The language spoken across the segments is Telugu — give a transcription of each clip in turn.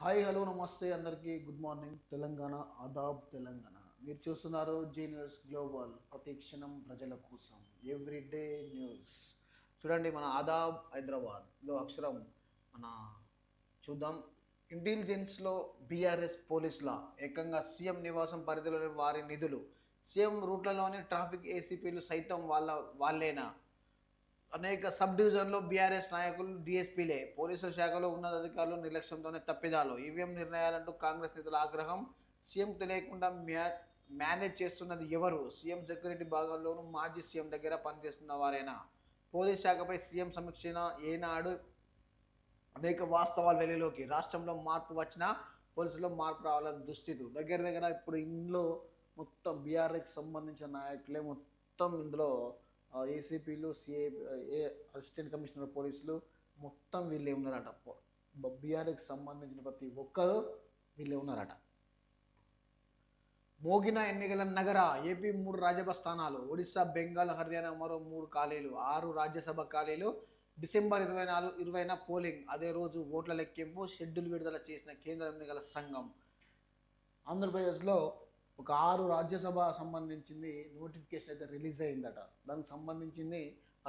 హాయ్ హలో నమస్తే అందరికీ గుడ్ మార్నింగ్ తెలంగాణ ఆదాబ్ తెలంగాణ. మీరు చూస్తున్నారు జీ న్యూస్ గ్లోబల్, ప్రతి క్షణం ప్రజల కోసం, ఎవ్రీడే న్యూస్. చూడండి, మన ఆదాబ్ హైదరాబాద్లో అక్షరం మన చూద్దాం. ఇంటెలిజెన్స్లో బీఆర్ఎస్ పోలీసుల ఏకంగా సీఎం నివాసం పరిధిలోని వారి నిధులు, సీఎం రూట్లలోని ట్రాఫిక్ ఏసీపీలు సైతం వాళ్ళేనా? అనేక సబ్ డివిజన్లో బీఆర్ఎస్ నాయకులు డీఎస్పీలే. పోలీసుల శాఖలో ఉన్నతాధికారులు నిర్లక్ష్యంతోనే తప్పిదాలు. ఈవీఎం నిర్ణయాలంటూ కాంగ్రెస్ నేతల ఆగ్రహం. సీఎం తెలియకుండా మేనేజ్ చేస్తున్నది ఎవరు? సీఎం సెక్యూరిటీ భాగంలోనూ మాజీ సీఎం దగ్గర పనిచేస్తున్న వారేనా? పోలీస్ శాఖపై సీఎం సమీక్షణ ఏనాడు? అనేక వాస్తవాలు వెలుగులోకి. రాష్ట్రంలో మార్పు వచ్చినా పోలీసులో మార్పు రావాలని దుస్థితి. దగ్గర దగ్గర ఇప్పుడు ఇందులో మొత్తం బీఆర్ఎస్కి సంబంధించిన నాయకులే మొత్తం ఇందులో ఏసీపీలు, అసిస్టెంట్ కమిషనర్ పోలీసులు మొత్తం వీళ్ళే ఉన్నారట. బీఆర్ఎస్కి సంబంధించిన ప్రతి ఒక్కరూ వీళ్ళే ఉన్నారట. మోగిన ఎన్నికల నగర. ఏపీ 3 రాజ్యసభ స్థానాలు, ఒడిశా, బెంగాల్, హర్యానా మరో 3 ఖాళీలు, 6 రాజ్యసభ ఖాళీలు. December 24 polling. అదే రోజు ఓట్ల లెక్కింపు. షెడ్యూల్ విడుదల చేసిన కేంద్ర ఎన్నికల సంఘం. ఆంధ్రప్రదేశ్లో ఒక 6 రాజ్యసభ సంబంధించింది నోటిఫికేషన్ అయితే రిలీజ్ అయిందట. దానికి సంబంధించింది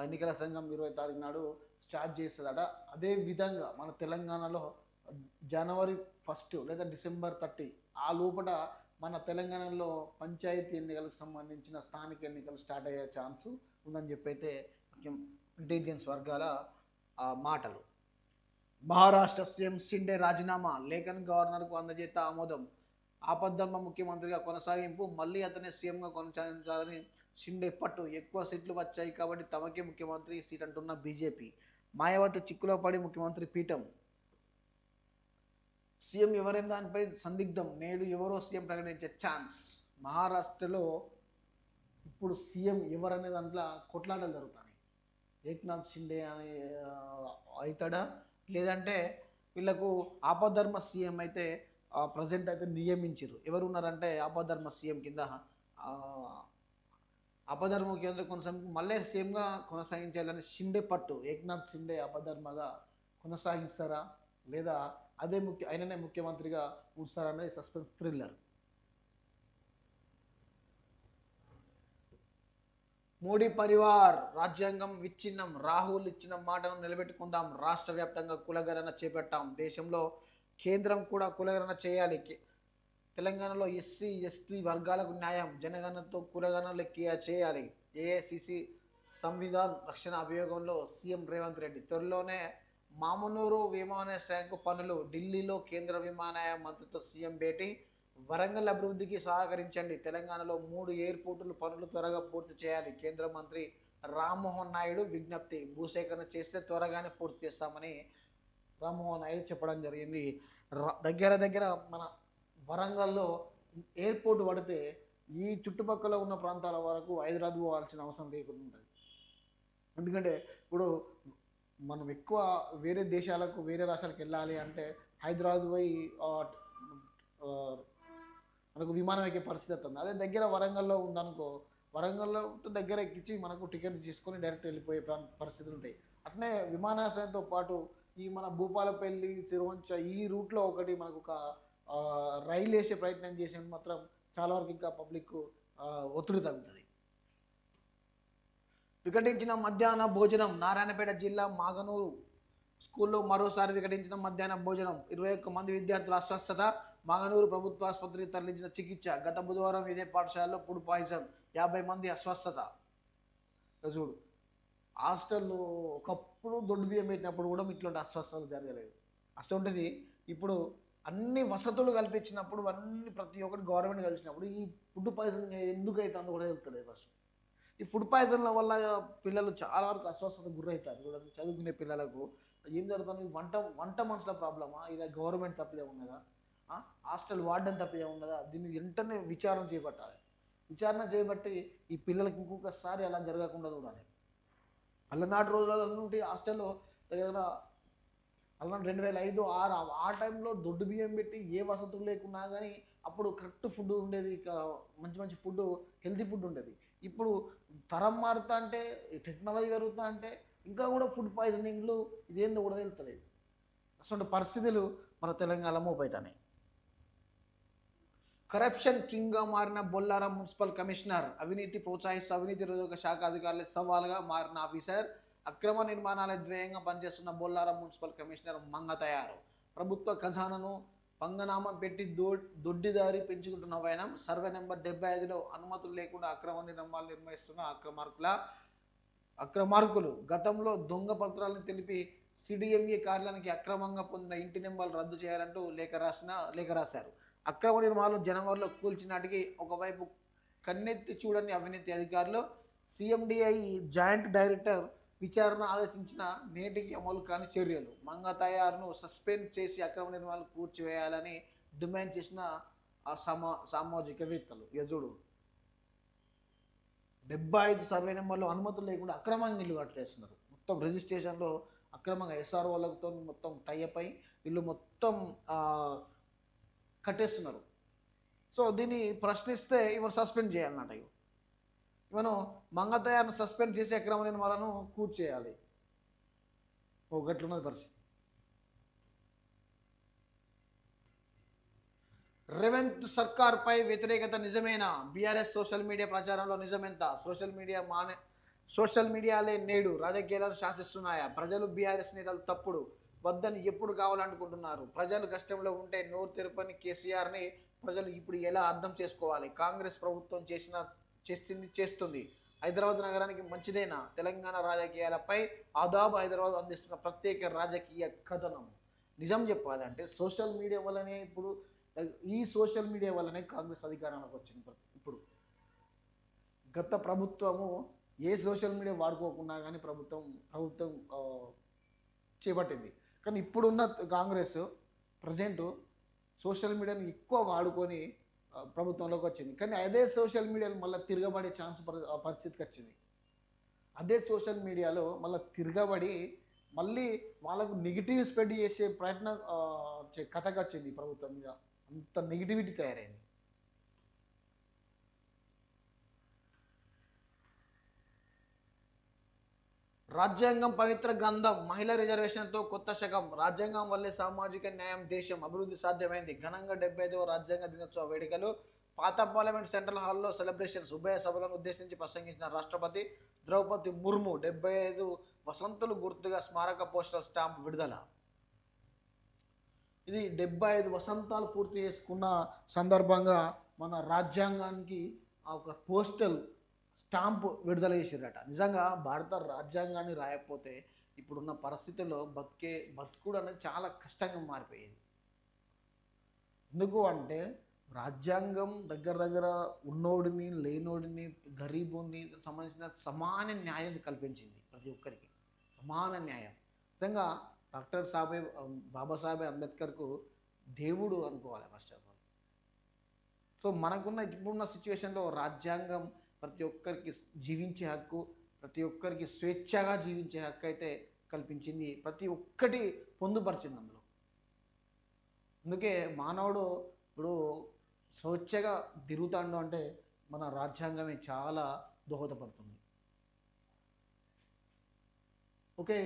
ఎన్నికల సంఘం 20 తారీఖు నాడు స్టార్ట్ చేస్తుందట. అదే విధంగా మన తెలంగాణలో జనవరి 1 లేదా డిసెంబర్ 30 ఆ లోపల మన తెలంగాణలో పంచాయతీ ఎన్నికలకు సంబంధించిన స్థానిక ఎన్నికలు స్టార్ట్ అయ్యే ఛాన్సు ఉందని చెప్పైతే ఇంటెలిజెన్స్ వర్గాల మాటలు. మహారాష్ట్ర సీఎం షిండే రాజీనామా. లేఖను గవర్నర్కు అందజేత ఆమోదం. ఆపద్ధర్మ ముఖ్యమంత్రిగా కొనసాగింపు. మళ్ళీ అతనే సీఎంగా కొనసాగించాలని షిండే పట్టు. ఎక్కువ సీట్లు వచ్చాయి కాబట్టి తమకే ముఖ్యమంత్రి సీట్ అంటున్న బీజేపీ. మాయావతి చిక్కులో పడి ముఖ్యమంత్రి పీఠం. సీఎం ఎవరైనా దానిపై సందిగ్ధం. నేడు ఎవరో సీఎం ప్రకటించే ఛాన్స్. మహారాష్ట్రలో ఇప్పుడు సీఎం ఎవరనే దాంట్లో కొట్లాటలు జరుగుతాయి. ఏక్నాథ్ షిండే అని అవుతాడా, లేదంటే వీళ్ళకు ఆపద్ధర్మ సీఎం అయితే ప్రజెంట్ అయితే నియమించారు. ఎవరు ఉన్నారంటే ఆపద్ధర్మ సీఎం కింద ఆపద్ధర్మ కేంద్ర కొనసాగి మళ్ళీ సీఎంగా కొనసాగించాలని షిండే పట్టు. ఏక్నాథ్ షిండే ఆపద్ధర్మగా కొనసాగిస్తారా లేదా ఆయననే ముఖ్యమంత్రిగా ఉంచుతారనేది సస్పెన్స్ థ్రిల్లర్. మోడీ పరివార్ రాజ్యాంగం విచ్ఛిన్నం. రాహుల్ ఇచ్చిన మాటను నిలబెట్టుకుందాం. రాష్ట్ర వ్యాప్తంగా కులగణన చేపట్టాం. దేశంలో కేంద్రం కూడా కులగణన చేయాలి. తెలంగాణలో ఎస్సీ ఎస్టీ వర్గాలకు న్యాయం. జనగణనతో కులగణన లెక్క చేయాలి. ఏఐసిసి సంవిధాన్ రక్షణ అభియోగంలో సీఎం రేవంత్ రెడ్డి. త్వరలోనే మామునూరు విమానాశ్రయంకు పనులు. ఢిల్లీలో కేంద్ర విమానయాన మంత్రితో సీఎం భేటీ. వరంగల్ అభివృద్ధికి సహకరించండి. తెలంగాణలో 3 ఎయిర్పోర్టుల పనులు త్వరగా పూర్తి చేయాలి. కేంద్ర మంత్రి రామ్మోహన్ నాయుడు విజ్ఞప్తి. భూసేకరణ చేస్తే త్వరగానే పూర్తి చేస్తామని రామ్మోహన్ నాయుడు చెప్పడం జరిగింది. దగ్గర మన వరంగల్లో ఎయిర్పోర్ట్ పడితే ఈ చుట్టుపక్కల ఉన్న ప్రాంతాల వరకు హైదరాబాద్ పోవాల్సిన అవసరం లేకుండా ఉంటుంది. ఎందుకంటే ఇప్పుడు మనం ఎక్కువ వేరే దేశాలకు, వేరే రాష్ట్రాలకు వెళ్ళాలి అంటే హైదరాబాద్ పోయి మనకు విమానం ఎక్కే పరిస్థితి వస్తుంది. అదే దగ్గర వరంగల్లో ఉందనుకో, వరంగల్లో దగ్గర ఎక్కించి మనకు టికెట్ తీసుకొని డైరెక్ట్ వెళ్ళిపోయే పరిస్థితులు ఉంటాయి. అట్నే విమానాశ్రయంతో పాటు ఈ మన భూపాలపల్లి, తిరువంచ ఈ రూట్లో ఒకటి మనకు ఒక రైలు వేసే ప్రయత్నం చేసే మాత్రం చాలా వరకు ఇంకా పబ్లిక్ ఒత్తిడి తగ్గుతుంది. వికటించిన మధ్యాహ్న భోజనం. నారాయణపేట జిల్లా మాగనూరు స్కూల్లో మరోసారి వికటించిన మధ్యాహ్న భోజనం. 21 మంది విద్యార్థుల అస్వస్థత. మాగనూరు ప్రభుత్వ ఆసుపత్రికి తరలించిన చికిత్స. గత బుధవారం ఇదే పాఠశాలలో ఫుడ్ పాయిజన్. 50 మంది అస్వస్థత. చూడు, హాస్టల్లో ఒకప్పుడు దొడ్డు బియ్యం పెట్టినప్పుడు కూడా ఇట్లాంటి అస్వస్థతలు జరగలేదు. అసలుంటిది ఇప్పుడు అన్ని వసతులు కల్పించినప్పుడు, అన్ని ప్రతి ఒక్కటి గవర్నమెంట్ కలిసినప్పుడు ఈ ఫుడ్ పాయిజన్ ఎందుకు అవుతుందో కూడా తెలుస్తలేదు. ఫస్ట్ ఈ ఫుడ్ పాయిజన్ల వల్ల పిల్లలు చాలా వరకు అస్వస్థత గురవుతారు. చూడండి, చదువుకునే పిల్లలకు ఏం జరుగుతుంది? వంట మనుషుల ప్రాబ్లమా, ఇలా గవర్నమెంట్ తప్పిదే ఉన్నదా, హాస్టల్ వార్డెన్ తప్పిదే ఉన్నదా? దీన్ని వెంటనే విచారణ చేపట్టాలి. విచారణ చేయబట్టి ఈ పిల్లలకి ఇంకొకసారి అలా జరగకుండా చూడాలి. అల్లనాటి రోజుల నుండి హాస్టల్లో దగ్గర అలా 2005, 2006 ఆ టైంలో దొడ్డు బియ్యం పెట్టి ఏ వసతులు లేకున్నా కానీ అప్పుడు కరెక్ట్ ఫుడ్ ఉండేది. మంచి ఫుడ్, హెల్తీ ఫుడ్ ఉండేది. ఇప్పుడు తరం మారుతా అంటే, టెక్నాలజీ జరుగుతా అంటే ఇంకా కూడా ఫుడ్ పాయిజనింగ్లు ఇదేందో కూడా తెలుస్తలేదు. అసలు పరిస్థితులు మన తెలంగాణ మూవ్ అవుతాయి. కరప్షన్ కింగ్గా మారిన బొల్లారం మున్సిపల్ కమిషనర్, అవినీతి ప్రోత్సహిస్తూ అవినీతి నిరోధక శాఖ అధికారుల సవాల్గా మారిన ఆఫీసర్, అక్రమ నిర్మాణాల ధ్యేయంగా పనిచేస్తున్న బొల్లారం మున్సిపల్ కమిషనర్ మంగ తయారు. ప్రభుత్వ ఖజానాను పంగనామం పెట్టి దొడ్డిదారి పెంచుకుంటున్న వైనం. సర్వే నెంబర్ 75లో అనుమతులు లేకుండా అక్రమ నిర్మాణాలు నిర్వహిస్తున్న అక్రమార్కులు గతంలో దొంగ పత్రాలను తెలిపి సిడిఎంఏ కార్యాలయానికి అక్రమంగా పొందిన ఇంటి నెంబర్లు రద్దు చేయాలంటూ లేఖ రాశారు. అక్రమ నిర్మాణాలు జనవరిలో కూల్చినాటికి ఒకవైపు కన్నెత్తి చూడని అవినీతి అధికారులు, సిఎండిఐ జాయింట్ డైరెక్టర్ విచారణ ఆదేశించిన నేటికి అమలు కాని చర్యలు. మంగ తయారును సస్పెండ్ చేసి అక్రమ నిర్మాణాలు కూర్చివేయాలని డిమాండ్ చేసిన ఆ సామాజికవేత్తలు. యజుడు 75 సర్వే నెంబర్లో అనుమతులు లేకుండా అక్రమంగా ఇల్లు కట్టేస్తున్నారు. మొత్తం రిజిస్ట్రేషన్లో అక్రమంగా ఎస్ఆర్ఓలతో మొత్తం టైఅప్ అయి ఇల్లు మొత్తం కట్టేస్తున్నారు. సో దీన్ని ప్రశ్నిస్తే ఇవరు సస్పెండ్ చేయాలన్నమాట. ఇవను మంగ తయారును సస్పెండ్ చేసి అక్రమ నిర్మాణాలను కూర్చేయాలి. గట్లున్నది పరిస్థితి. రేవంత్ సర్కార్పై వ్యతిరేకత నిజమేనా? బీఆర్ఎస్ సోషల్ మీడియా ప్రచారంలో నిజమెంత? సోషల్ మీడియాలే నేడు రాజకీయాలను శాసిస్తున్నాయా? ప్రజలు బీఆర్ఎస్ నేతలు తప్పుడు వద్దని ఎప్పుడు కావాలనుకుంటున్నారు? ప్రజలు కష్టంలో ఉంటే నోరు తెరపని కేసీఆర్ని ప్రజలు ఇప్పుడు ఎలా అర్థం చేసుకోవాలి? కాంగ్రెస్ ప్రభుత్వం చేస్తుంది. హైదరాబాద్ నగరానికి మంచిదేనా? తెలంగాణ రాజకీయాలపై ఆదాబ్ హైదరాబాద్ అందిస్తున్న ప్రత్యేక రాజకీయ కథనం. నిజం చెప్పాలంటే సోషల్ మీడియా వల్లనే ఈ సోషల్ మీడియా వల్లనే కాంగ్రెస్ అధికారంలోకి వచ్చింది. ఇప్పుడు గత ప్రభుత్వము ఏ సోషల్ మీడియా వాడుకోకుండా కానీ ప్రభుత్వం చేపట్టింది. కానీ ఇప్పుడున్న కాంగ్రెస్ ప్రజెంట్ సోషల్ మీడియాని ఎక్కువ వాడుకొని ప్రభుత్వంలోకి వచ్చింది. కానీ అదే సోషల్ మీడియాలో మళ్ళీ తిరగబడే పరిస్థితికి వచ్చింది. అదే సోషల్ మీడియాలో మళ్ళీ తిరగబడి మళ్ళీ వాళ్ళకు నెగిటివ్ స్ప్రెడ్ చేసే ప్రయత్నం కథకు వచ్చింది. ప్రభుత్వం మీద అంత నెగిటివిటీ తయారైంది. రాజ్యాంగం పవిత్ర గ్రంథం, మహిళా రిజర్వేషన్తో కొత్త శకం. రాజ్యాంగం వల్లే సామాజిక న్యాయం, దేశం అభివృద్ధి సాధ్యమైంది. ఘనంగా 75వ రాజ్యాంగ దినోత్సవ వేడుకలు పాత పార్లమెంట్ సెంట్రల్ హాల్లో సెలబ్రేషన్స్. ఉభయ సభలను ఉద్దేశించి ప్రసంగించిన రాష్ట్రపతి ద్రౌపది ముర్ము 75 వసంతులు గుర్తుగా స్మారక పోస్టల్ స్టాంప్ విడుదల. ఇది 75 వసంతాలు పూర్తి చేసుకున్న సందర్భంగా మన రాజ్యాంగానికి ఒక పోస్టల్ స్టాంపు విడుదల చేసిరట. నిజంగా భారత రాజ్యాంగాన్ని రాయకపోతే ఇప్పుడున్న పరిస్థితుల్లో బతుకుడు అనేది చాలా కష్టంగా మారిపోయేది. ఎందుకు అంటే రాజ్యాంగం దగ్గర ఉన్నోడిని లేనోడిని గరీబుని సంబంధించిన సమాన న్యాయం కల్పించింది. ప్రతి ఒక్కరికి సమాన న్యాయం. నిజంగా బాబాసాహెబ్ అంబేద్కర్కు దేవుడు అనుకోవాలి ఫస్ట్ ఆఫ్ ఆల్. సో ఇప్పుడున్న సిచ్యువేషన్లో రాజ్యాంగం ప్రతి ఒక్కరికి జీవించే హక్కు, ప్రతి ఒక్కరికి స్వేచ్ఛగా జీవించే హక్కు అయితే కల్పించింది. ప్రతి ఒక్కటి పొందుపరిచింది అందులో. అందుకే మానవుడు ఇప్పుడు స్వేచ్ఛగా తిరుగుతాడు అంటే మన రాజ్యాంగమే చాలా దోహదపడుతుంది. ఓకే,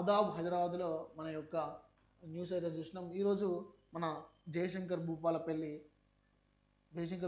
ఆదాబ్ హైదరాబాద్లో మన యొక్క న్యూస్ అయితే చూసినాం. ఈరోజు మన జయశంకర్